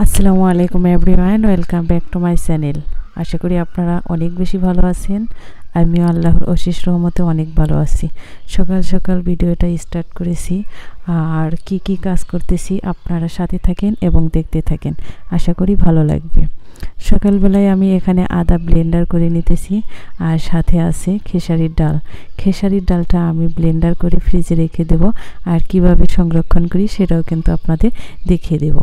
আসসালামু আলাইকুম everyone, welcome back to my channel. আশা করি আপনারা অনেক বেশি ভালো আছেন। আমিও আল্লাহর অশেষ রহমতে অনেক ভালো আছি। সকাল সকাল ভিডিওটা স্টার্ট করেছি, আর কি কাজ করতেছি আপনারা সাথে থাকেন এবং দেখতে থাকেন, আশা করি ভালো লাগবে। সকালবেলায় আমি এখানে আদা ব্লেন্ডার করে নিতেছি, আর সাথে আছে খেসারির ডাল। খেসারির ডালটা আমি ব্লেন্ডার করে ফ্রিজে রেখে দেব, আর কিভাবে সংরক্ষণ করি সেটাও কিন্তু আপনাদের দেখিয়ে দেব।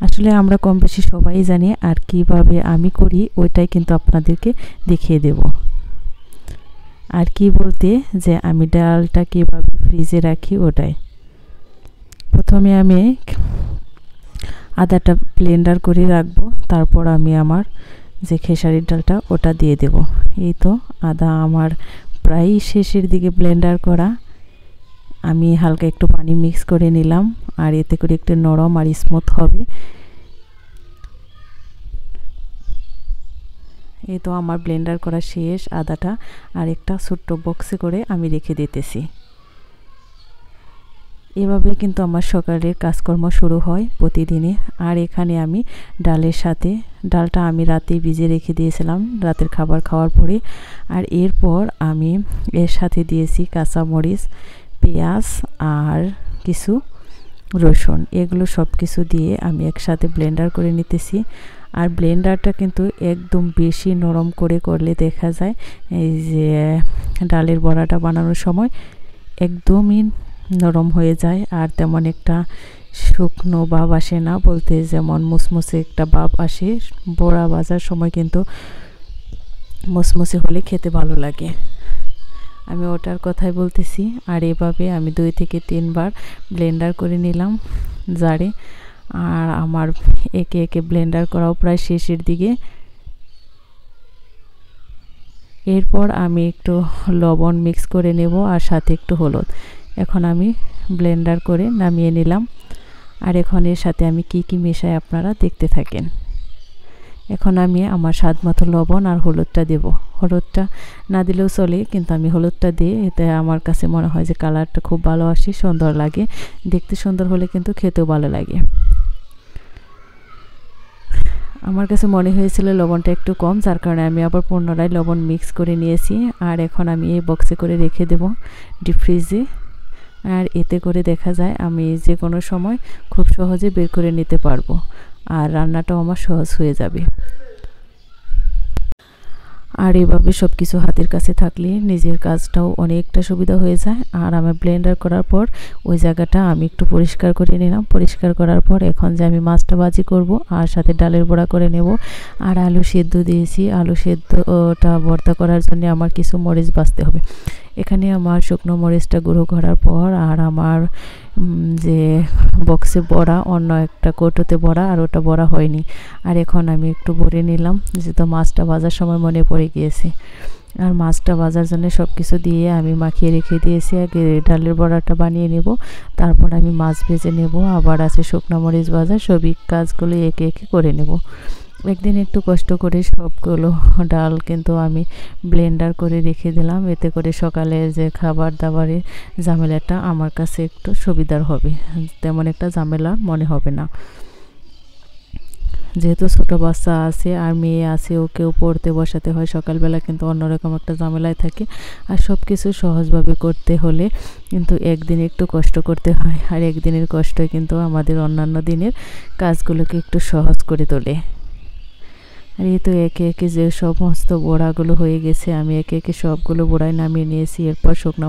আসলে আমরা কম বেশি সবাই জানি, আর কিভাবে আমি করি ওইটাই কিন্তু আপনাদেরকে দেখিয়ে দেব। আর কি বলতে যে আমি ডালটা কিভাবে ফ্রিজে রাখি ওটাই। প্রথমে আমি আদাটা ব্লেন্ডার করে রাখবো, তারপর আমি আমার যে খেসারির ডালটা ওটা দিয়ে দেব। এই তো আদা আমার প্রায় শেষের দিকে ব্লেন্ডার করা। আমি হালকা একটু পানি মিক্স করে নিলাম, আর এতে করে একটু নরম আর স্মুথ হবে। এই তো আমার ব্লেন্ডার করা শেষ আদাটা, আর একটা ছোট্ট বক্সে করে আমি রেখে দিতেছি। এভাবে কিন্তু আমার সকালের কাজকর্ম শুরু হয় প্রতিদিনে। আর এখানে আমি ডালের সাথে, ডালটা আমি রাতে ভিজে রেখে দিয়েছিলাম রাতের খাবার খাওয়ার পরে। আর এরপর আমি এর সাথে দিয়েছি কাঁচামরিচ, পেঁয়াজ আর কিছু রসুন। এগুলো সব কিছু দিয়ে আমি একসাথে ব্লেন্ডার করে নিতেছি। আর ব্লেন্ডারটা কিন্তু একদম বেশি নরম করে করলে দেখা যায় এই যে ডালের বড়াটা বানানোর সময় একদমই নরম হয়ে যায়, আর তেমন একটা শুকনো ভাব আসে না, বলতে যেমন মুসমুসে একটা ভাব আসে। বড়া ভাজার সময় কিন্তু মুসমুসে হলে খেতে ভালো লাগে, আমি ওটার কথাই বলতেছি। আর এভাবে আমি 2 থেকে 3 বার ব্লেন্ডার করে নিলাম জারে। আর আমার একে একে ব্লেন্ডার করাও প্রায় শেষের দিকে। এরপর আমি একটু লবণ মিক্স করে নেব, আর সাথে একটু হলুদ। এখন আমি ব্লেন্ডার করে নামিয়ে নিলাম। আর এখন এর সাথে আমি কি মেশাই আপনারা দেখতে থাকেন। এখন আমি আমার স্বাদ মতো লবণ আর হলুদটা দেব। হলুদটা না দিলেও চলে, কিন্তু আমি হলুদটা দিই, এতে আমার কাছে মনে হয় যে কালারটা খুব ভালো আসে, সুন্দর লাগে। দেখতে সুন্দর হলে কিন্তু খেতেও ভালো লাগে। আমার কাছে মনে হয়েছিল লবণটা একটু কম, যার কারণে আমি আবার পুনরায় লবণ মিক্স করে নিয়েছি। আর এখন আমি এই বক্সে করে রেখে দেব ডিপ ফ্রিজে। আর এতে করে দেখা যায় আমি যে কোনো সময় খুব সহজে বের করে নিতে পারবো, আর রান্নাটাও আমার সহজ হয়ে যাবে। আর এভাবে সব কিছু হাতের কাছে থাকলে নিজের কাজটাও অনেকটা সুবিধা হয়ে যায়। আর আমি ব্লেন্ডার করার পর ওই জায়গাটা আমি একটু পরিষ্কার করে নিলাম। পরিষ্কার করার পর এখন যে আমি মাছটা ভাজি করব, আর সাথে ডালের বড়া করে নেব। আর আলু সেদ্ধ দিয়েছি, আলু সেদ্ধটা ভর্তা করার জন্য আমার কিছু মরিচ ভাজতে হবে। এখানে আমার শুকনো মরিচটা গুঁড়ো করার পর, আর আমার যে বক্সে বড়া অন্য একটা কৌটোতে বড়া, আর ওটা বড়া হয়নি। আর এখন আমি একটু ভরে নিলাম, যেহেতু মাছটা ভাজার সময় মনে পড়ে গিয়েছে। আর মাছটা ভাজার জন্য সব কিছু দিয়ে আমি মাখিয়ে রেখে দিয়েছি। আগে ডালের বড়াটা বানিয়ে নেব, তারপর আমি মাছ ভেজে নেব। আবার আছে শুকনো মরিচ ভাজা, সবই কাজগুলো একে একে করে নেব। একদিন একটু কষ্ট করে সবগুলো ডাল কিন্তু আমি ব্লেন্ডার করে রেখে দিলাম, এতে করে সকালের যে খাবার দাবারের ঝামেলাটা আমার কাছে একটু সুবিধার হবে, তেমন একটা ঝামেলা মনে হবে না। যেহেতু ছোটো বাচ্চা আছে আর মেয়ে আছে, ওকেও পড়তে বসাতে হয় সকালবেলা, কিন্তু অন্যরকম একটা ঝামেলায় থাকে। আর সব কিছু সহজভাবে করতে হলে কিন্তু একদিন একটু কষ্ট করতে হয়, আর একদিনের কষ্টই কিন্তু আমাদের অন্যান্য দিনের কাজগুলোকে একটু সহজ করে তোলে। আর এই তো একে একে যে সমস্ত বড়াগুলো হয়ে গেছে, আমি একে একে সবগুলো বড়াই নামিয়ে নিয়েছি। এরপর শুকনো